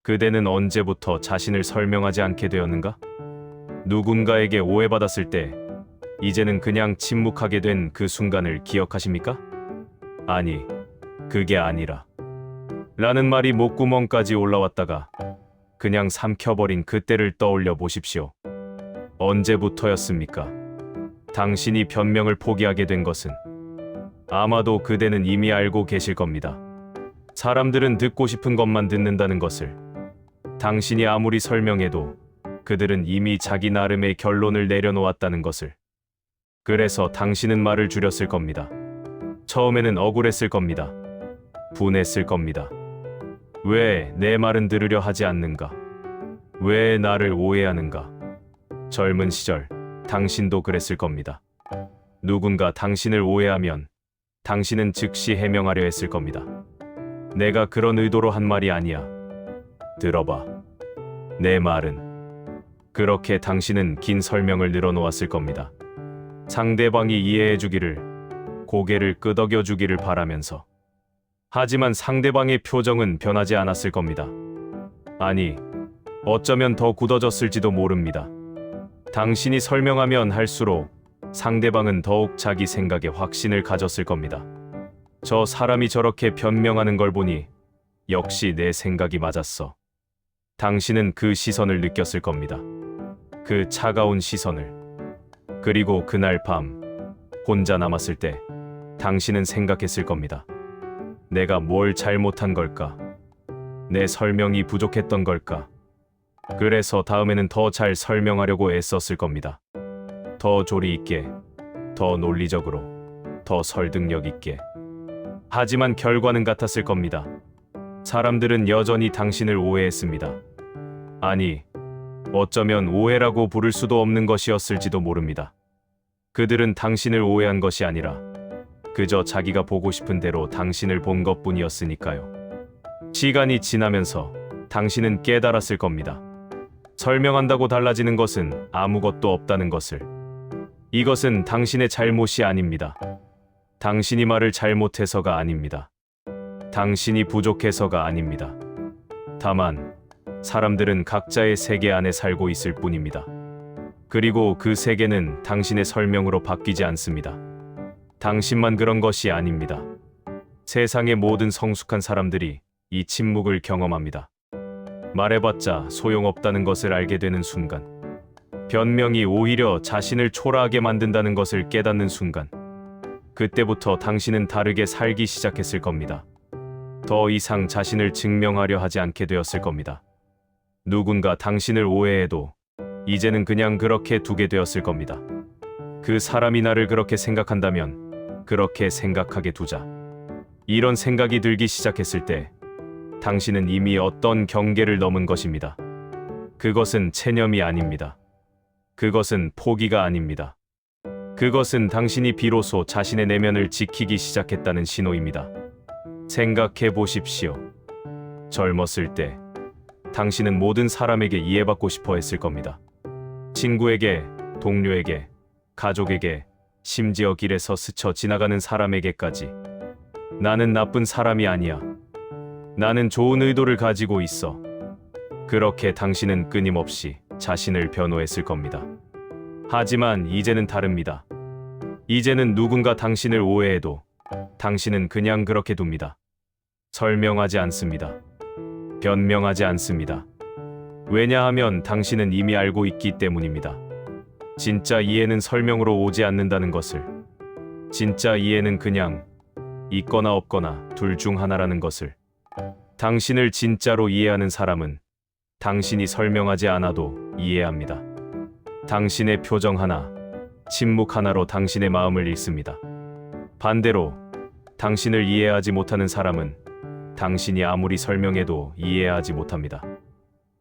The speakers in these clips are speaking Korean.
그대는 언제부터 자신을 설명하지 않게 되었는가? 누군가에게 오해받았을 때 이제는 그냥 침묵하게 된 그 순간을 기억하십니까? 아니, 그게 아니라 라는 말이 목구멍까지 올라왔다가 그냥 삼켜버린 그때를 떠올려 보십시오. 언제부터였습니까? 당신이 변명을 포기하게 된 것은 아마도 그대는 이미 알고 계실 겁니다. 사람들은 듣고 싶은 것만 듣는다는 것을. 당신이 아무리 설명해도 그들은 이미 자기 나름의 결론을 내려놓았다는 것을. 그래서 당신은 말을 줄였을 겁니다. 처음에는 억울했을 겁니다. 분했을 겁니다. 왜 내 말은 들으려 하지 않는가? 왜 나를 오해하는가? 젊은 시절 당신도 그랬을 겁니다. 누군가 당신을 오해하면 당신은 즉시 해명하려 했을 겁니다. 내가 그런 의도로 한 말이 아니야. 들어봐. 내 말은. 그렇게 당신은 긴 설명을 늘어놓았을 겁니다. 상대방이 이해해 주기를, 고개를 끄덕여 주기를 바라면서. 하지만 상대방의 표정은 변하지 않았을 겁니다. 아니, 어쩌면 더 굳어졌을지도 모릅니다. 당신이 설명하면 할수록 상대방은 더욱 자기 생각에 확신을 가졌을 겁니다. 저 사람이 저렇게 변명하는 걸 보니 역시 내 생각이 맞았어. 당신은 그 시선을 느꼈을 겁니다. 그 차가운 시선을. 그리고 그날 밤 혼자 남았을 때 당신은 생각했을 겁니다. 내가 뭘 잘못한 걸까? 내 설명이 부족했던 걸까? 그래서 다음에는 더 잘 설명하려고 애썼을 겁니다. 더 조리 있게, 더 논리적으로, 더 설득력 있게. 하지만 결과는 같았을 겁니다. 사람들은 여전히 당신을 오해했습니다. 아니, 어쩌면 오해라고 부를 수도 없는 것이었을지도 모릅니다. 그들은 당신을 오해한 것이 아니라 그저 자기가 보고 싶은 대로 당신을 본 것뿐이었으니까요. 시간이 지나면서 당신은 깨달았을 겁니다. 설명한다고 달라지는 것은 아무것도 없다는 것을. 이것은 당신의 잘못이 아닙니다. 당신이 말을 잘못해서가 아닙니다. 당신이 부족해서가 아닙니다. 다만 사람들은 각자의 세계 안에 살고 있을 뿐입니다. 그리고 그 세계는 당신의 설명으로 바뀌지 않습니다. 당신만 그런 것이 아닙니다. 세상의 모든 성숙한 사람들이 이 침묵을 경험합니다. 말해봤자 소용없다는 것을 알게 되는 순간, 변명이 오히려 자신을 초라하게 만든다는 것을 깨닫는 순간, 그때부터 당신은 다르게 살기 시작했을 겁니다. 더 이상 자신을 증명하려 하지 않게 되었을 겁니다. 누군가 당신을 오해해도 이제는 그냥 그렇게 두게 되었을 겁니다. 그 사람이 나를 그렇게 생각한다면 그렇게 생각하게 두자. 이런 생각이 들기 시작했을 때 당신은 이미 어떤 경계를 넘은 것입니다. 그것은 체념이 아닙니다. 그것은 포기가 아닙니다. 그것은 당신이 비로소 자신의 내면을 지키기 시작했다는 신호입니다. 생각해 보십시오. 젊었을 때 당신은 모든 사람에게 이해받고 싶어 했을 겁니다. 친구에게, 동료에게, 가족에게, 심지어 길에서 스쳐 지나가는 사람에게까지. 나는 나쁜 사람이 아니야. 나는 좋은 의도를 가지고 있어. 그렇게 당신은 끊임없이 자신을 변호했을 겁니다. 하지만 이제는 다릅니다. 이제는 누군가 당신을 오해해도 당신은 그냥 그렇게 둡니다. 설명하지 않습니다. 변명하지 않습니다. 왜냐하면 당신은 이미 알고 있기 때문입니다. 진짜 이해는 설명으로 오지 않는다는 것을. 진짜 이해는 그냥 있거나 없거나 둘 중 하나라는 것을. 당신을 진짜로 이해하는 사람은 당신이 설명하지 않아도 이해합니다. 당신의 표정 하나, 침묵 하나로 당신의 마음을 읽습니다. 반대로 당신을 이해하지 못하는 사람은 당신이 아무리 설명해도 이해하지 못합니다.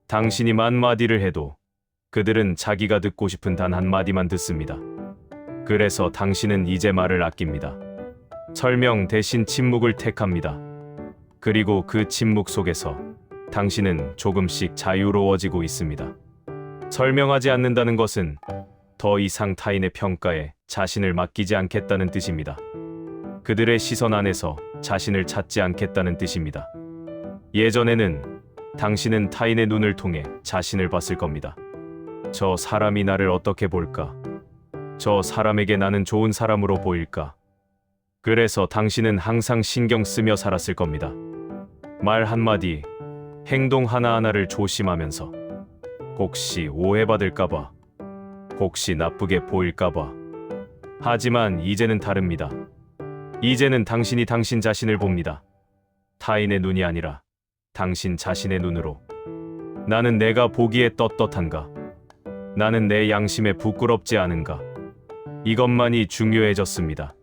당신이 만마디를 해도 그들은 자기가 듣고 싶은 단 한마디만 듣습니다. 그래서 당신은 이제 말을 아낍니다. 설명 대신 침묵을 택합니다. 그리고 그 침묵 속에서 당신은 조금씩 자유로워지고 있습니다. 설명하지 않는다는 것은 더 이상 타인의 평가에 자신을 맡기지 않겠다는 뜻입니다. 그들의 시선 안에서 자신을 찾지 않겠다는 뜻입니다. 예전에는 당신은 타인의 눈을 통해 자신을 봤을 겁니다. 저 사람이 나를 어떻게 볼까? 저 사람에게 나는 좋은 사람으로 보일까? 그래서 당신은 항상 신경 쓰며 살았을 겁니다. 말 한마디, 행동 하나하나를 조심하면서 혹시 오해받을까봐, 혹시 나쁘게 보일까봐. 하지만 이제는 다릅니다. 이제는 당신이 당신 자신을 봅니다. 타인의 눈이 아니라 당신 자신의 눈으로. 나는 내가 보기에 떳떳한가? 나는 내 양심에 부끄럽지 않은가? 이것만이 중요해졌습니다.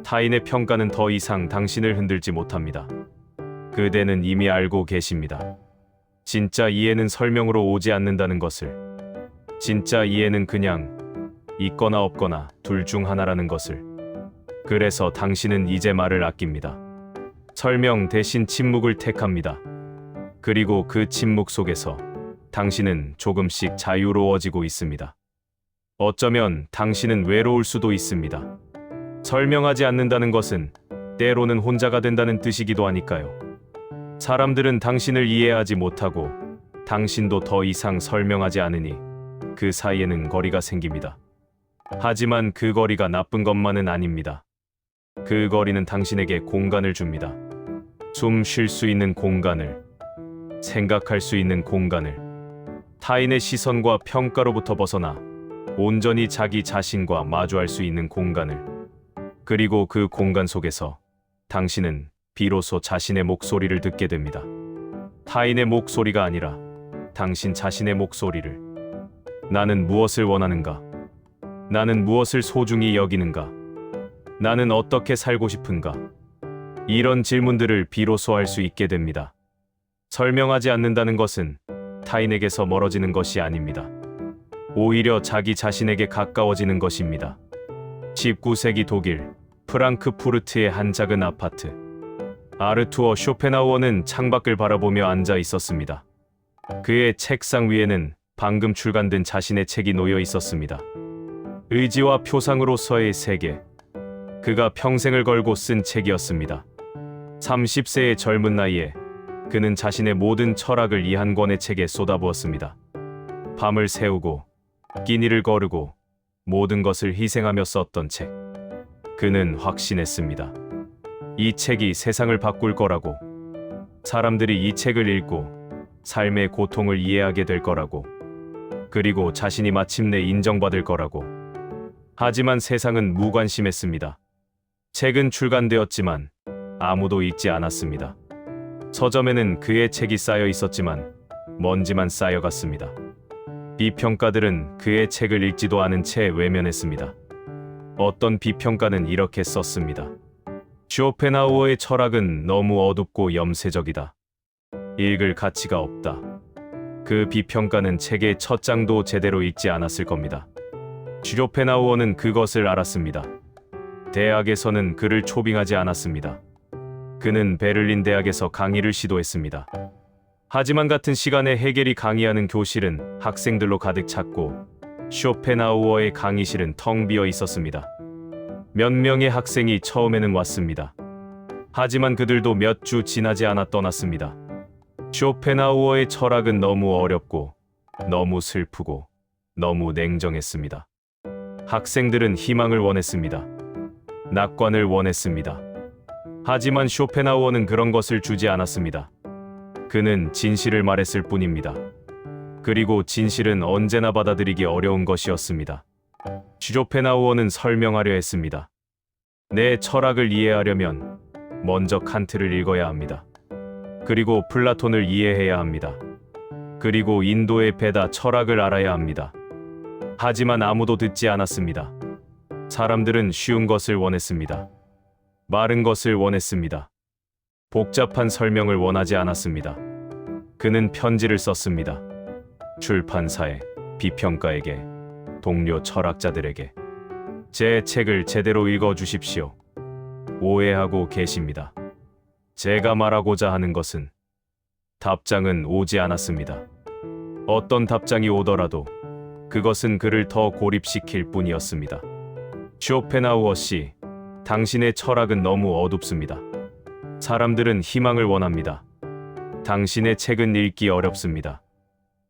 타인의 평가는 더 이상 당신을 흔들지 못합니다. 그대는 이미 알고 계십니다. 진짜 이해는 설명으로 오지 않는다는 것을. 진짜 이해는 그냥 있거나 없거나 둘 중 하나라는 것을. 그래서 당신은 이제 말을 아낍니다. 설명 대신 침묵을 택합니다. 그리고 그 침묵 속에서 당신은 조금씩 자유로워지고 있습니다. 어쩌면 당신은 외로울 수도 있습니다. 설명하지 않는다는 것은 때로는 혼자가 된다는 뜻이기도 하니까요. 사람들은 당신을 이해하지 못하고 당신도 더 이상 설명하지 않으니 그 사이에는 거리가 생깁니다. 하지만 그 거리가 나쁜 것만은 아닙니다. 그 거리는 당신에게 공간을 줍니다. 숨 쉴 수 있는 공간을, 생각할 수 있는 공간을, 타인의 시선과 평가로부터 벗어나 온전히 자기 자신과 마주할 수 있는 공간을. 그리고 그 공간 속에서 당신은 비로소 자신의 목소리를 듣게 됩니다. 타인의 목소리가 아니라 당신 자신의 목소리를. 나는 무엇을 원하는가? 나는 무엇을 소중히 여기는가? 나는 어떻게 살고 싶은가? 이런 질문들을 비로소 할 수 있게 됩니다. 설명하지 않는다는 것은 타인에게서 멀어지는 것이 아닙니다. 오히려 자기 자신에게 가까워지는 것입니다. 19세기 독일 프랑크푸르트의 한 작은 아파트. 아르투어 쇼펜하우어는 창밖을 바라보며 앉아 있었습니다. 그의 책상 위에는 방금 출간된 자신의 책이 놓여 있었습니다. 의지와 표상으로서의 세계. 그가 평생을 걸고 쓴 책이었습니다. 30세의 젊은 나이에 그는 자신의 모든 철학을 이 한 권의 책에 쏟아부었습니다. 밤을 새우고 끼니를 거르고 모든 것을 희생하며 썼던 책. 그는 확신했습니다. 이 책이 세상을 바꿀 거라고. 사람들이 이 책을 읽고 삶의 고통을 이해하게 될 거라고. 그리고 자신이 마침내 인정받을 거라고. 하지만 세상은 무관심했습니다. 책은 출간되었지만 아무도 읽지 않았습니다. 서점에는 그의 책이 쌓여 있었지만 먼지만 쌓여갔습니다. 비평가들은 그의 책을 읽지도 않은 채 외면했습니다. 어떤 비평가는 이렇게 썼습니다. 쇼펜하우어의 철학은 너무 어둡고 염세적이다. 읽을 가치가 없다. 그 비평가는 책의 첫 장도 제대로 읽지 않았을 겁니다. 쇼펜하우어는 그것을 알았습니다. 대학에서는 그를 초빙하지 않았습니다. 그는 베를린 대학에서 강의를 시도했습니다. 하지만 같은 시간에 헤겔이 강의하는 교실은 학생들로 가득 찼고 쇼펜하우어의 강의실은 텅 비어 있었습니다. 몇 명의 학생이 처음에는 왔습니다. 하지만 그들도 몇 주 지나지 않아 떠났습니다. 쇼펜하우어의 철학은 너무 어렵고 너무 슬프고 너무 냉정했습니다. 학생들은 희망을 원했습니다. 낙관을 원했습니다. 하지만 쇼펜하우어는 그런 것을 주지 않았습니다. 그는 진실을 말했을 뿐입니다. 그리고 진실은 언제나 받아들이기 어려운 것이었습니다. 쇼펜하우어는 설명하려 했습니다. 내 철학을 이해하려면 먼저 칸트를 읽어야 합니다. 그리고 플라톤을 이해해야 합니다. 그리고 인도의 베다 철학을 알아야 합니다. 하지만 아무도 듣지 않았습니다. 사람들은 쉬운 것을 원했습니다. 마른 것을 원했습니다. 복잡한 설명을 원하지 않았습니다. 그는 편지를 썼습니다. 출판사에, 비평가에게, 동료 철학자들에게. 제 책을 제대로 읽어 주십시오. 오해하고 계십니다. 제가 말하고자 하는 것은. 답장은 오지 않았습니다. 어떤 답장이 오더라도 그것은 그를 더 고립시킬 뿐이었습니다. 쇼펜하우어 씨, 당신의 철학은 너무 어둡습니다. 사람들은 희망을 원합니다. 당신의 책은 읽기 어렵습니다.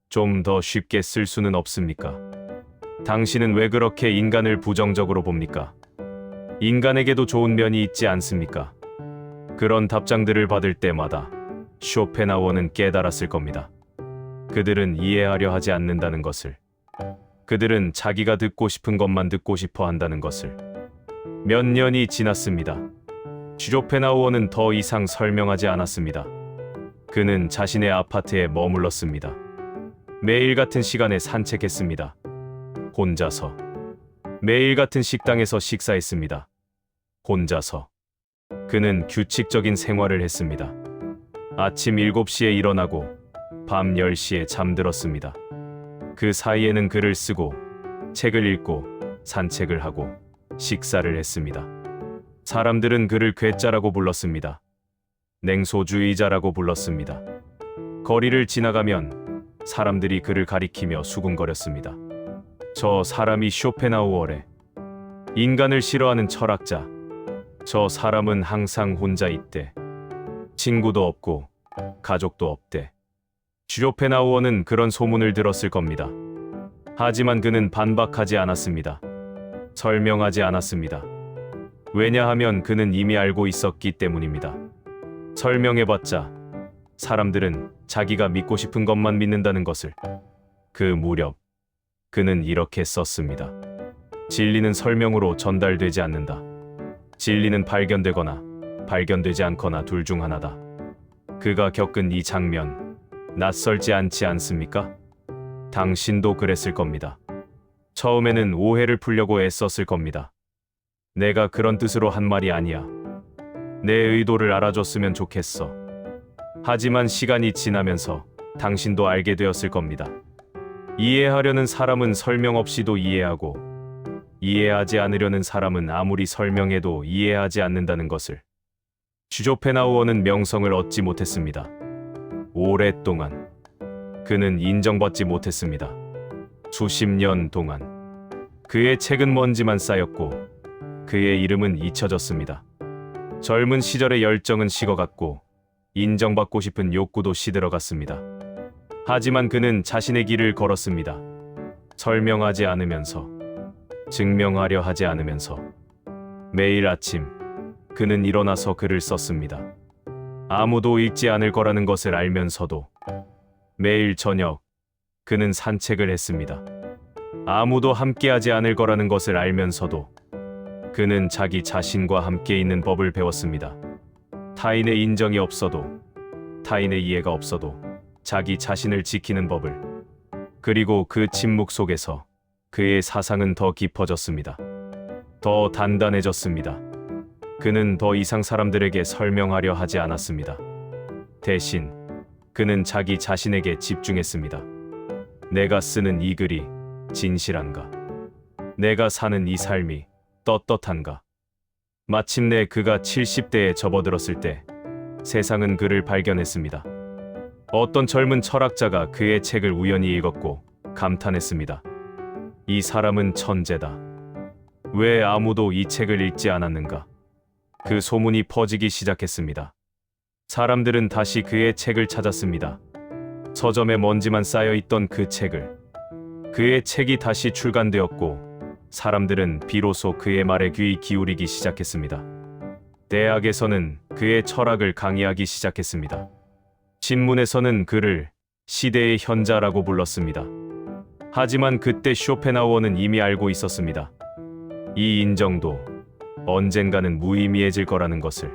좀 더 쉽게 쓸 수는 없습니까? 당신은 왜 그렇게 인간을 부정적으로 봅니까? 인간에게도 좋은 면이 있지 않습니까? 그런 답장들을 받을 때마다 쇼펜하우어는 깨달았을 겁니다. 그들은 이해하려 하지 않는다는 것을. 그들은 자기가 듣고 싶은 것만 듣고 싶어 한다는 것을. 몇 년이 지났습니다. 쇼펜하우어는 더 이상 설명하지 않았습니다. 그는 자신의 아파트에 머물렀습니다. 매일 같은 시간에 산책했습니다. 혼자서. 매일 같은 식당에서 식사했습니다. 혼자서. 그는 규칙적인 생활을 했습니다. 아침 7시에 일어나고 밤 10시에 잠들었습니다. 그 사이에는 글을 쓰고 책을 읽고 산책을 하고 식사를 했습니다. 사람들은 그를 괴짜라고 불렀습니다. 냉소주의자라고 불렀습니다. 거리를 지나가면 사람들이 그를 가리키며 수군거렸습니다. 저 사람이 쇼펜하우어래. 인간을 싫어하는 철학자. 저 사람은 항상 혼자 있대. 친구도 없고 가족도 없대. 쇼펜하우어는 그런 소문을 들었을 겁니다. 하지만 그는 반박하지 않았습니다. 설명하지 않았습니다. 왜냐하면 그는 이미 알고 있었기 때문입니다. 설명해봤자 사람들은 자기가 믿고 싶은 것만 믿는다는 것을. 그 무렵 그는 이렇게 썼습니다. 진리는 설명으로 전달되지 않는다. 진리는 발견되거나 발견되지 않거나 둘 중 하나다. 그가 겪은 이 장면, 낯설지 않지 않습니까? 당신도 그랬을 겁니다. 처음에는 오해를 풀려고 애썼을 겁니다. 내가 그런 뜻으로 한 말이 아니야. 내 의도를 알아줬으면 좋겠어. 하지만 시간이 지나면서 당신도 알게 되었을 겁니다. 이해하려는 사람은 설명 없이도 이해하고, 이해하지 않으려는 사람은 아무리 설명해도 이해하지 않는다는 것을. 쇼펜하우어는 명성을 얻지 못했습니다. 오랫동안 그는 인정받지 못했습니다. 수십 년 동안 그의 책은 먼지만 쌓였고 그의 이름은 잊혀졌습니다. 젊은 시절의 열정은 식어갔고 인정받고 싶은 욕구도 시들어갔습니다. 하지만 그는 자신의 길을 걸었습니다. 설명하지 않으면서, 증명하려 하지 않으면서. 매일 아침 그는 일어나서 글을 썼습니다. 아무도 읽지 않을 거라는 것을 알면서도. 매일 저녁 그는 산책을 했습니다. 아무도 함께하지 않을 거라는 것을 알면서도. 그는 자기 자신과 함께 있는 법을 배웠습니다. 타인의 인정이 없어도, 타인의 이해가 없어도 자기 자신을 지키는 법을. 그리고 그 침묵 속에서 그의 사상은 더 깊어졌습니다. 더 단단해졌습니다. 그는 더 이상 사람들에게 설명하려 하지 않았습니다. 대신 그는 자기 자신에게 집중했습니다. 내가 쓰는 이 글이 진실한가? 내가 사는 이 삶이 떳떳한가? 마침내 그가 70대에 접어들었을 때 세상은 그를 발견했습니다. 어떤 젊은 철학자가 그의 책을 우연히 읽었고 감탄했습니다. 이 사람은 천재다. 왜 아무도 이 책을 읽지 않았는가? 그 소문이 퍼지기 시작했습니다. 사람들은 다시 그의 책을 찾았습니다. 서점에 먼지만 쌓여있던 그 책을. 그의 책이 다시 출간되었고 사람들은 비로소 그의 말에 귀 기울이기 시작했습니다. 대학에서는 그의 철학을 강의하기 시작했습니다. 신문에서는 그를 시대의 현자라고 불렀습니다. 하지만 그때 쇼펜하우어는 이미 알고 있었습니다. 이 인정도 언젠가는 무의미해질 거라는 것을.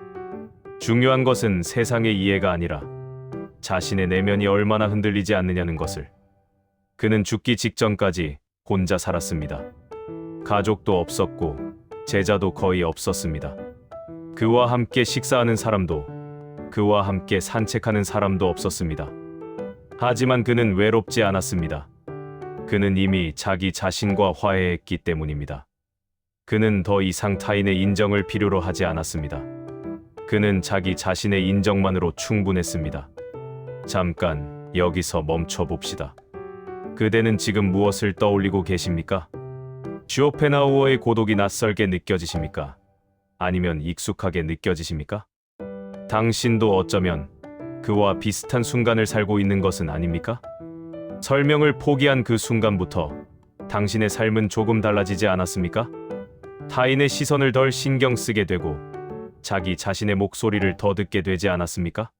중요한 것은 세상의 이해가 아니라 자신의 내면이 얼마나 흔들리지 않느냐는 것을. 그는 죽기 직전까지 혼자 살았습니다. 가족도 없었고 제자도 거의 없었습니다. 그와 함께 식사하는 사람도, 그와 함께 산책하는 사람도 없었습니다. 하지만 그는 외롭지 않았습니다. 그는 이미 자기 자신과 화해했기 때문입니다. 그는 더 이상 타인의 인정을 필요로 하지 않았습니다. 그는 자기 자신의 인정만으로 충분했습니다. 잠깐 여기서 멈춰 봅시다. 그대는 지금 무엇을 떠올리고 계십니까? 쇼펜하우어의 고독이 낯설게 느껴지십니까? 아니면 익숙하게 느껴지십니까? 당신도 어쩌면 그와 비슷한 순간을 살고 있는 것은 아닙니까? 설명을 포기한 그 순간부터 당신의 삶은 조금 달라지지 않았습니까? 타인의 시선을 덜 신경 쓰게 되고 자기 자신의 목소리를 더 듣게 되지 않았습니까?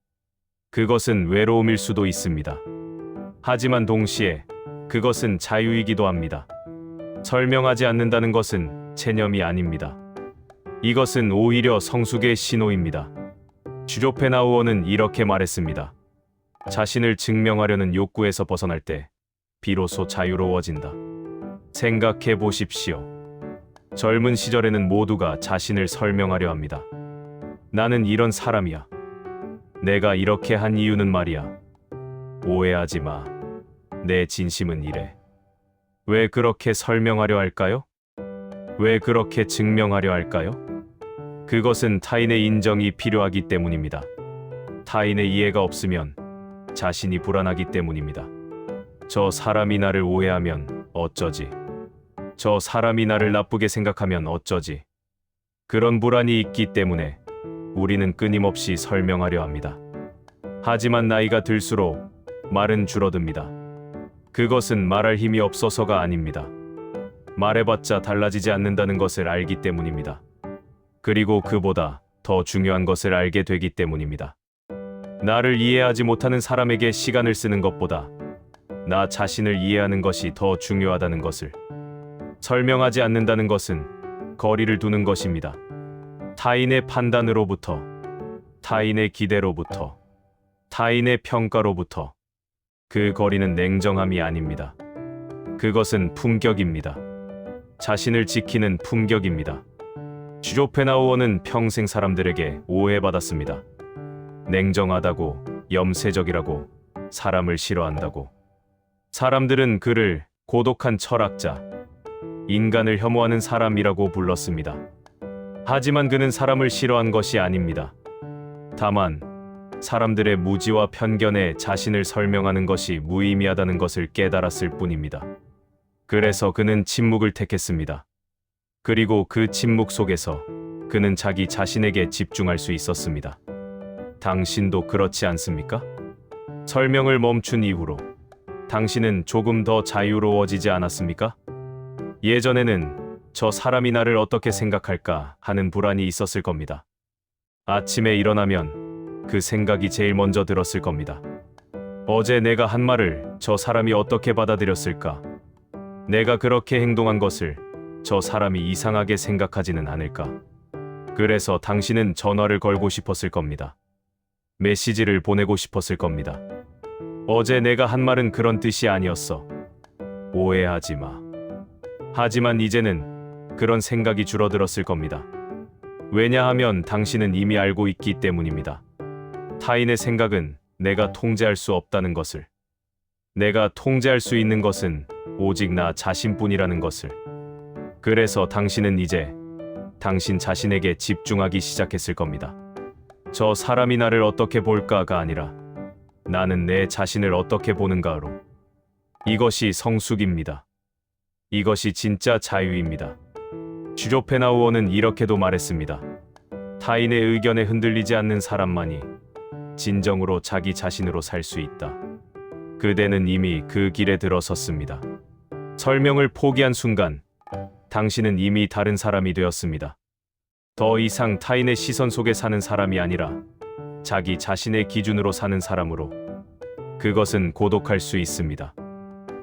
그것은 외로움일 수도 있습니다. 하지만 동시에 그것은 자유이기도 합니다. 설명하지 않는다는 것은 체념이 아닙니다. 이것은 오히려 성숙의 신호입니다. 슈조펜하우어는 이렇게 말했습니다. 자신을 증명하려는 욕구에서 벗어날 때 비로소 자유로워진다. 생각해 보십시오. 젊은 시절에는 모두가 자신을 설명하려 합니다. 나는 이런 사람이야. 내가 이렇게 한 이유는 말이야. 오해하지 마. 내 진심은 이래. 왜 그렇게 설명하려 할까요? 왜 그렇게 증명하려 할까요? 그것은 타인의 인정이 필요하기 때문입니다. 타인의 이해가 없으면 자신이 불안하기 때문입니다. 저 사람이 나를 오해하면 어쩌지? 저 사람이 나를 나쁘게 생각하면 어쩌지? 그런 불안이 있기 때문에 우리는 끊임없이 설명하려 합니다. 하지만 나이가 들수록 말은 줄어듭니다. 그것은 말할 힘이 없어서가 아닙니다. 말해봤자 달라지지 않는다는 것을 알기 때문입니다. 그리고 그보다 더 중요한 것을 알게 되기 때문입니다. 나를 이해하지 못하는 사람에게 시간을 쓰는 것보다 나 자신을 이해하는 것이 더 중요하다는 것을. 설명하지 않는다는 것은 거리를 두는 것입니다. 타인의 판단으로부터, 타인의 기대로부터, 타인의 평가로부터. 그 거리는 냉정함이 아닙니다. 그것은 품격입니다. 자신을 지키는 품격입니다. 슈조펜하우어는 평생 사람들에게 오해받았습니다. 냉정하다고, 염세적이라고, 사람을 싫어한다고. 사람들은 그를 고독한 철학자, 인간을 혐오하는 사람이라고 불렀습니다. 하지만 그는 사람을 싫어한 것이 아닙니다. 다만 사람들의 무지와 편견에 자신을 설명하는 것이 무의미하다는 것을 깨달았을 뿐입니다. 그래서 그는 침묵을 택했습니다. 그리고 그 침묵 속에서 그는 자기 자신에게 집중할 수 있었습니다. 당신도 그렇지 않습니까? 설명을 멈춘 이후로 당신은 조금 더 자유로워지지 않았습니까? 예전에는 저 사람이 나를 어떻게 생각할까 하는 불안이 있었을 겁니다. 아침에 일어나면 그 생각이 제일 먼저 들었을 겁니다. 어제 내가 한 말을 저 사람이 어떻게 받아들였을까? 내가 그렇게 행동한 것을 저 사람이 이상하게 생각하지는 않을까? 그래서 당신은 전화를 걸고 싶었을 겁니다. 메시지를 보내고 싶었을 겁니다. 어제 내가 한 말은 그런 뜻이 아니었어. 오해하지 마. 하지만 이제는 그런 생각이 줄어들었을 겁니다. 왜냐하면 당신은 이미 알고 있기 때문입니다. 타인의 생각은 내가 통제할 수 없다는 것을. 내가 통제할 수 있는 것은 오직 나 자신뿐이라는 것을. 그래서 당신은 이제 당신 자신에게 집중하기 시작했을 겁니다. 저 사람이 나를 어떻게 볼까가 아니라 나는 내 자신을 어떻게 보는가로. 이것이 성숙입니다. 이것이 진짜 자유입니다. 슈조펜하우어는 이렇게도 말했습니다. 타인의 의견에 흔들리지 않는 사람만이 진정으로 자기 자신으로 살 수 있다. 그대는 이미 그 길에 들어섰습니다. 설명을 포기한 순간 당신은 이미 다른 사람이 되었습니다. 더 이상 타인의 시선 속에 사는 사람이 아니라 자기 자신의 기준으로 사는 사람으로. 그것은 고독할 수 있습니다.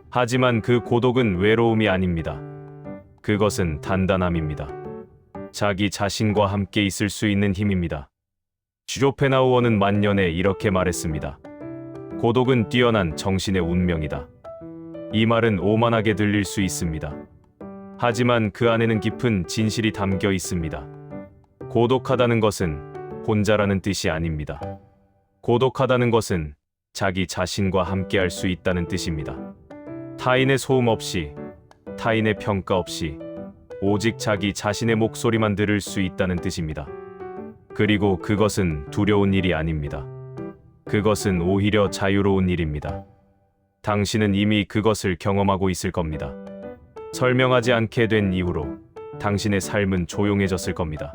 하지만 그 고독은 외로움이 아닙니다. 그것은 단단함입니다. 자기 자신과 함께 있을 수 있는 힘입니다. 슈조펜하우어는 만년에 이렇게 말했습니다. 고독은 뛰어난 정신의 운명이다. 이 말은 오만하게 들릴 수 있습니다. 하지만 그 안에는 깊은 진실이 담겨 있습니다. 고독하다는 것은 혼자라는 뜻이 아닙니다. 고독하다는 것은 자기 자신과 함께 할 수 있다는 뜻입니다. 타인의 소음 없이, 타인의 평가 없이 오직 자기 자신의 목소리만 들을 수 있다는 뜻입니다. 그리고 그것은 두려운 일이 아닙니다. 그것은 오히려 자유로운 일입니다. 당신은 이미 그것을 경험하고 있을 겁니다. 설명하지 않게 된 이후로 당신의 삶은 조용해졌을 겁니다.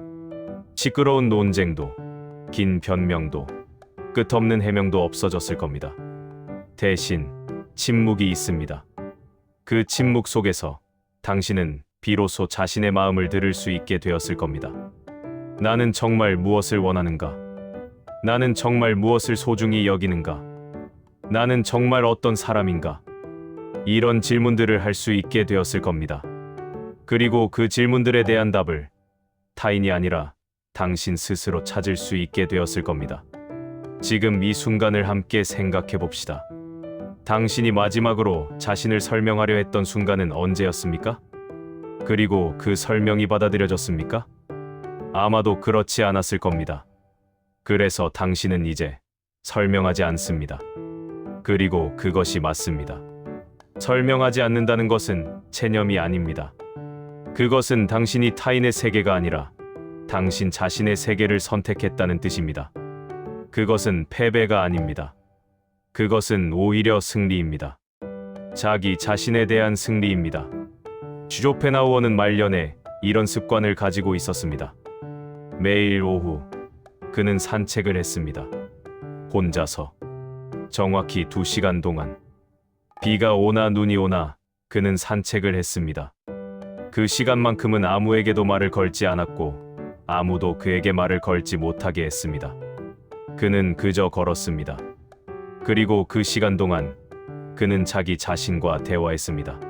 시끄러운 논쟁도, 긴 변명도, 끝없는 해명도 없어졌을 겁니다. 대신 침묵이 있습니다. 그 침묵 속에서 당신은 비로소 자신의 마음을 들을 수 있게 되었을 겁니다. 나는 정말 무엇을 원하는가? 나는 정말 무엇을 소중히 여기는가? 나는 정말 어떤 사람인가? 이런 질문들을 할 수 있게 되었을 겁니다. 그리고 그 질문들에 대한 답을 타인이 아니라 당신 스스로 찾을 수 있게 되었을 겁니다. 지금 이 순간을 함께 생각해 봅시다. 당신이 마지막으로 자신을 설명하려 했던 순간은 언제였습니까? 그리고 그 설명이 받아들여졌습니까? 아마도 그렇지 않았을 겁니다. 그래서 당신은 이제 설명하지 않습니다. 그리고 그것이 맞습니다. 설명하지 않는다는 것은 체념이 아닙니다. 그것은 당신이 타인의 세계가 아니라 당신 자신의 세계를 선택했다는 뜻입니다. 그것은 패배가 아닙니다. 그것은 오히려 승리입니다. 자기 자신에 대한 승리입니다. 쇼펜하우어는 말년에 이런 습관을 가지고 있었습니다. 매일 오후 그는 산책을 했습니다. 혼자서 정확히 2시간 동안 비가 오나 눈이 오나 그는 산책을 했습니다. 그 시간만큼은 아무에게도 말을 걸지 않았고 아무도 그에게 말을 걸지 못하게 했습니다. 그는 그저 걸었습니다. 그리고 그 시간 동안 그는 자기 자신과 대화했습니다.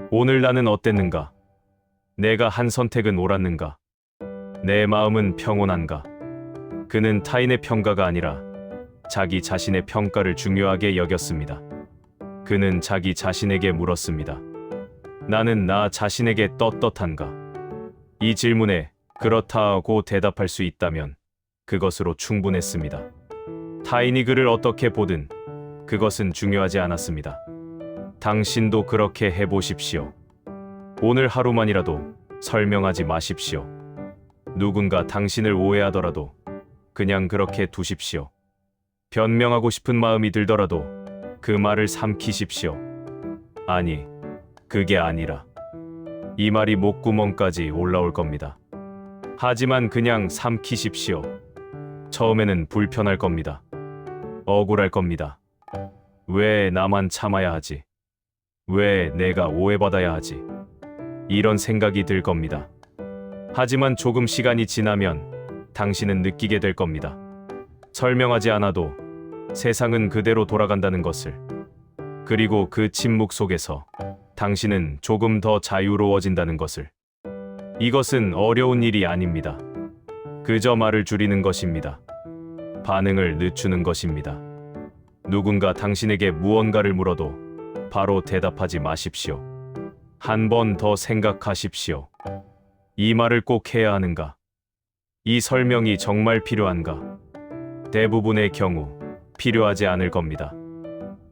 오늘 나는 어땠는가? 내가 한 선택은 옳았는가? 내 마음은 평온한가? 그는 타인의 평가가 아니라 자기 자신의 평가를 중요하게 여겼습니다. 그는 자기 자신에게 물었습니다. 나는 나 자신에게 떳떳한가? 이 질문에 그렇다고 대답할 수 있다면 그것으로 충분했습니다. 타인이 그를 어떻게 보든 그것은 중요하지 않았습니다. 당신도 그렇게 해보십시오. 오늘 하루만이라도 설명하지 마십시오. 누군가 당신을 오해하더라도 그냥 그렇게 두십시오. 변명하고 싶은 마음이 들더라도 그 말을 삼키십시오. 아니, 그게 아니라 이 말이 목구멍까지 올라올 겁니다. 하지만 그냥 삼키십시오. 처음에는 불편할 겁니다. 억울할 겁니다. 왜 나만 참아야 하지? 왜 내가 오해받아야 하지? 이런 생각이 들 겁니다. 하지만 조금 시간이 지나면 당신은 느끼게 될 겁니다. 설명하지 않아도 세상은 그대로 돌아간다는 것을. 그리고 그 침묵 속에서 당신은 조금 더 자유로워진다는 것을. 이것은 어려운 일이 아닙니다. 그저 말을 줄이는 것입니다. 반응을 늦추는 것입니다. 누군가 당신에게 무언가를 물어도 바로 대답하지 마십시오. 한 번 더 생각하십시오. 이 말을 꼭 해야 하는가? 이 설명이 정말 필요한가? 대부분의 경우 필요하지 않을 겁니다.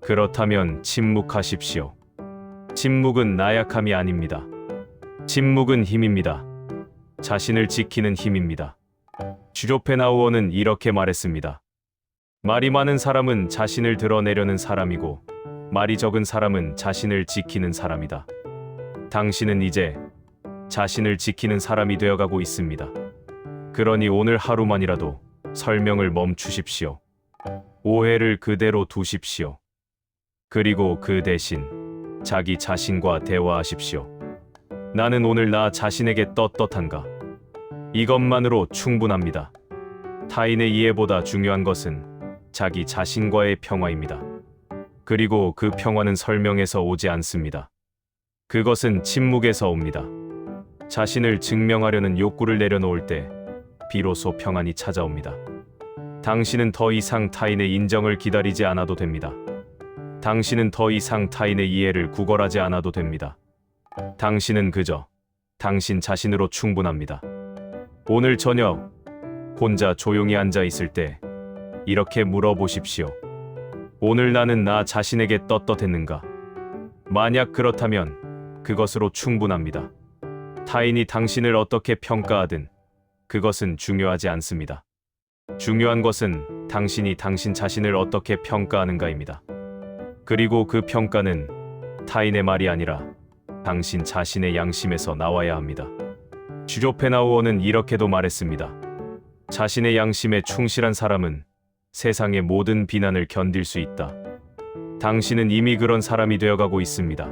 그렇다면 침묵하십시오. 침묵은 나약함이 아닙니다. 침묵은 힘입니다. 자신을 지키는 힘입니다. 쇼펜하우어는 이렇게 말했습니다. 말이 많은 사람은 자신을 드러내려는 사람이고 말이 적은 사람은 자신을 지키는 사람이다. 당신은 이제 자신을 지키는 사람이 되어가고 있습니다. 그러니 오늘 하루만이라도 설명을 멈추십시오. 오해를 그대로 두십시오. 그리고 그 대신 자기 자신과 대화하십시오. 나는 오늘 나 자신에게 떳떳한가? 이것만으로 충분합니다. 타인의 이해보다 중요한 것은 자기 자신과의 평화입니다. 그리고 그 평화는 설명에서 오지 않습니다. 그것은 침묵에서 옵니다. 자신을 증명하려는 욕구를 내려놓을 때 비로소 평안이 찾아옵니다. 당신은 더 이상 타인의 인정을 기다리지 않아도 됩니다. 당신은 더 이상 타인의 이해를 구걸하지 않아도 됩니다. 당신은 그저 당신 자신으로 충분합니다. 오늘 저녁 혼자 조용히 앉아 있을 때 이렇게 물어보십시오. 오늘 나는 나 자신에게 떳떳했는가? 만약 그렇다면 그것으로 충분합니다. 타인이 당신을 어떻게 평가하든 그것은 중요하지 않습니다. 중요한 것은 당신이 당신 자신을 어떻게 평가하는가입니다. 그리고 그 평가는 타인의 말이 아니라 당신 자신의 양심에서 나와야 합니다. 쇼펜하우어는 이렇게도 말했습니다. 자신의 양심에 충실한 사람은 세상의 모든 비난을 견딜 수 있다. 당신은 이미 그런 사람이 되어가고 있습니다.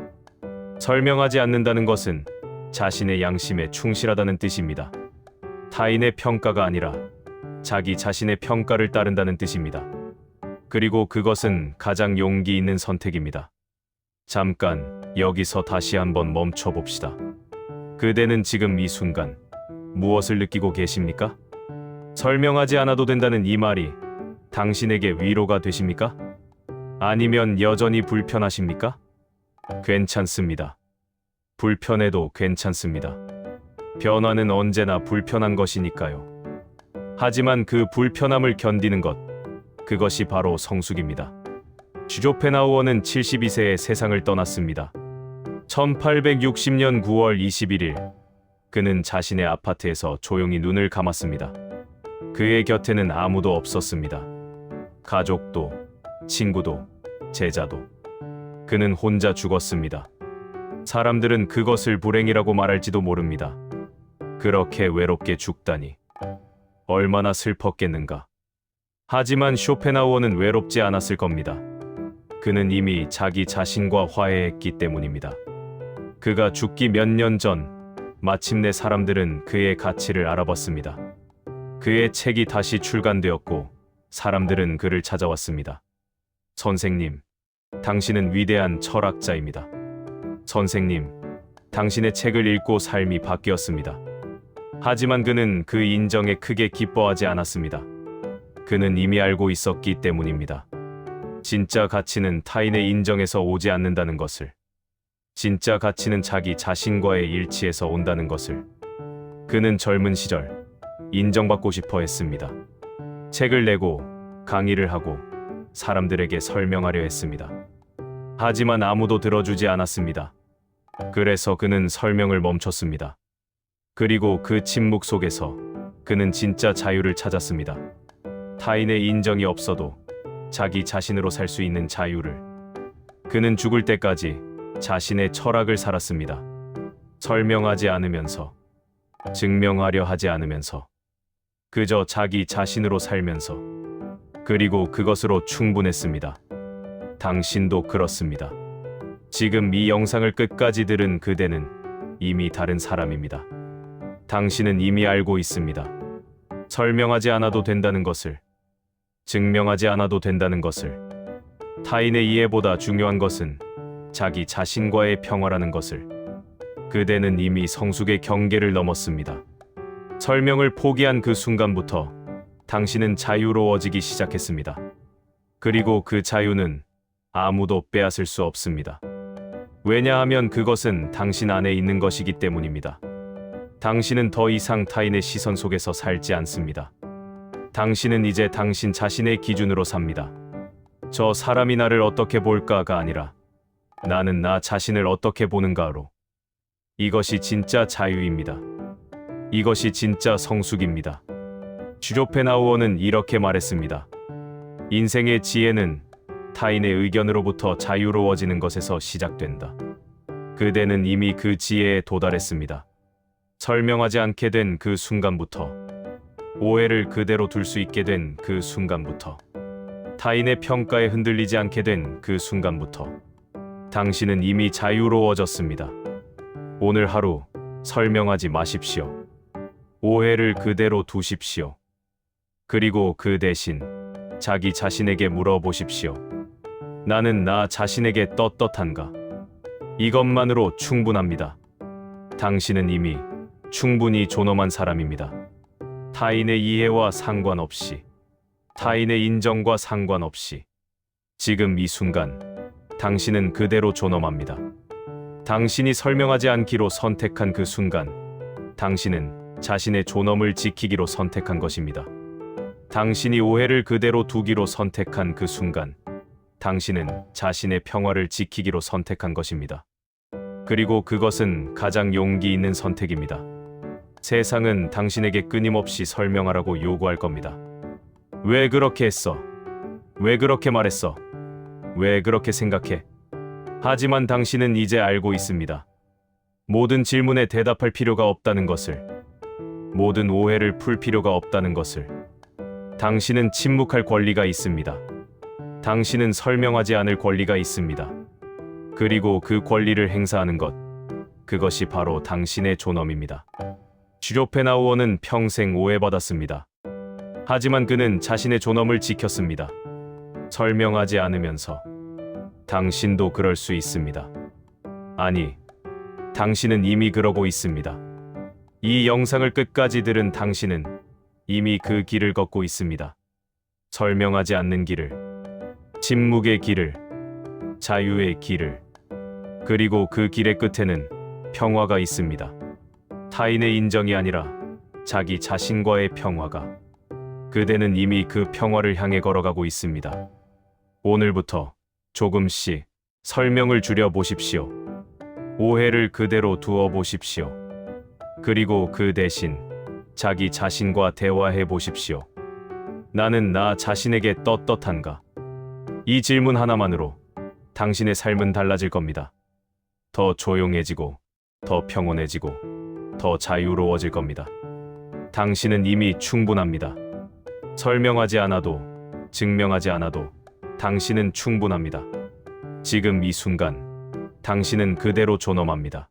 설명하지 않는다는 것은 자신의 양심에 충실하다는 뜻입니다. 타인의 평가가 아니라 자기 자신의 평가를 따른다는 뜻입니다. 그리고 그것은 가장 용기 있는 선택입니다. 잠깐 여기서 다시 한번 멈춰 봅시다. 그대는 지금 이 순간 무엇을 느끼고 계십니까? 설명하지 않아도 된다는 이 말이 당신에게 위로가 되십니까? 아니면 여전히 불편하십니까? 괜찮습니다. 불편해도 괜찮습니다. 변화는 언제나 불편한 것이니까요. 하지만 그 불편함을 견디는 것, 그것이 바로 성숙입니다. 쇼펜하우어는 72세에 세상을 떠났습니다. 1860년 9월 21일, 그는 자신의 아파트에서 조용히 눈을 감았습니다. 그의 곁에는 아무도 없었습니다. 가족도, 친구도, 제자도. 그는 혼자 죽었습니다. 사람들은 그것을 불행이라고 말할지도 모릅니다. 그렇게 외롭게 죽다니. 얼마나 슬펐겠는가. 하지만 쇼펜하우어는 외롭지 않았을 겁니다. 그는 이미 자기 자신과 화해했기 때문입니다. 그가 죽기 몇 년 전, 마침내 사람들은 그의 가치를 알아봤습니다. 그의 책이 다시 출간되었고, 사람들은 그를 찾아왔습니다. 선생님, 당신은 위대한 철학자입니다. 선생님, 당신의 책을 읽고 삶이 바뀌었습니다. 하지만 그는 그 인정에 크게 기뻐하지 않았습니다. 그는 이미 알고 있었기 때문입니다. 진짜 가치는 타인의 인정에서 오지 않는다는 것을. 진짜 가치는 자기 자신과의 일치에서 온다는 것을. 그는 젊은 시절 인정받고 싶어 했습니다. 책을 내고 강의를 하고 사람들에게 설명하려 했습니다. 하지만 아무도 들어주지 않았습니다. 그래서 그는 설명을 멈췄습니다. 그리고 그 침묵 속에서 그는 진짜 자유를 찾았습니다. 타인의 인정이 없어도 자기 자신으로 살 수 있는 자유를. 그는 죽을 때까지 자신의 철학을 살았습니다. 설명하지 않으면서, 증명하려 하지 않으면서, 그저 자기 자신으로 살면서. 그리고 그것으로 충분했습니다. 당신도 그렇습니다. 지금 이 영상을 끝까지 들은 그대는 이미 다른 사람입니다. 당신은 이미 알고 있습니다. 설명하지 않아도 된다는 것을, 증명하지 않아도 된다는 것을. 타인의 이해보다 중요한 것은 자기 자신과의 평화라는 것을. 그대는 이미 성숙의 경계를 넘었습니다. 설명을 포기한 그 순간부터 당신은 자유로워지기 시작했습니다. 그리고 그 자유는 아무도 빼앗을 수 없습니다. 왜냐하면 그것은 당신 안에 있는 것이기 때문입니다. 당신은 더 이상 타인의 시선 속에서 살지 않습니다. 당신은 이제 당신 자신의 기준으로 삽니다. 저 사람이 나를 어떻게 볼까가 아니라 나는 나 자신을 어떻게 보는가로. 이것이 진짜 자유입니다. 이것이 진짜 성숙입니다. 쇼펜하우어는 이렇게 말했습니다. 인생의 지혜는 타인의 의견으로부터 자유로워지는 것에서 시작된다. 그대는 이미 그 지혜에 도달했습니다. 설명하지 않게 된 그 순간부터, 오해를 그대로 둘 수 있게 된 그 순간부터, 타인의 평가에 흔들리지 않게 된 그 순간부터 당신은 이미 자유로워졌습니다. 오늘 하루 설명하지 마십시오. 오해를 그대로 두십시오. 그리고 그 대신 자기 자신에게 물어보십시오. 나는 나 자신에게 떳떳한가? 이것만으로 충분합니다. 당신은 이미 충분히 존엄한 사람입니다. 타인의 이해와 상관없이, 타인의 인정과 상관없이, 지금 이 순간 당신은 그대로 존엄합니다. 당신이 설명하지 않기로 선택한 그 순간, 당신은 자신의 존엄을 지키기로 선택한 것입니다. 당신이 오해를 그대로 두기로 선택한 그 순간, 당신은 자신의 평화를 지키기로 선택한 것입니다. 그리고 그것은 가장 용기 있는 선택입니다. 세상은 당신에게 끊임없이 설명하라고 요구할 겁니다. 왜 그렇게 했어? 왜 그렇게 말했어? 왜 그렇게 생각해? 하지만 당신은 이제 알고 있습니다. 모든 질문에 대답할 필요가 없다는 것을, 모든 오해를 풀 필요가 없다는 것을. 당신은 침묵할 권리가 있습니다. 당신은 설명하지 않을 권리가 있습니다. 그리고 그 권리를 행사하는 것, 그것이 바로 당신의 존엄입니다. 슈로펜하우어는 평생 오해받았습니다. 하지만 그는 자신의 존엄을 지켰습니다. 설명하지 않으면서. 당신도 그럴 수 있습니다. 아니, 당신은 이미 그러고 있습니다. 이 영상을 끝까지 들은 당신은 이미 그 길을 걷고 있습니다. 설명하지 않는 길을, 침묵의 길을, 자유의 길을. 그리고 그 길의 끝에는 평화가 있습니다. 타인의 인정이 아니라 자기 자신과의 평화가. 그대는 이미 그 평화를 향해 걸어가고 있습니다. 오늘부터 조금씩 설명을 줄여 보십시오. 오해를 그대로 두어 보십시오. 그리고 그 대신 자기 자신과 대화해 보십시오. 나는 나 자신에게 떳떳한가? 이 질문 하나만으로 당신의 삶은 달라질 겁니다. 더 조용해지고, 더 평온해지고, 더 자유로워질 겁니다. 당신은 이미 충분합니다. 설명하지 않아도, 증명하지 않아도 당신은 충분합니다. 지금 이 순간, 당신은 그대로 존엄합니다.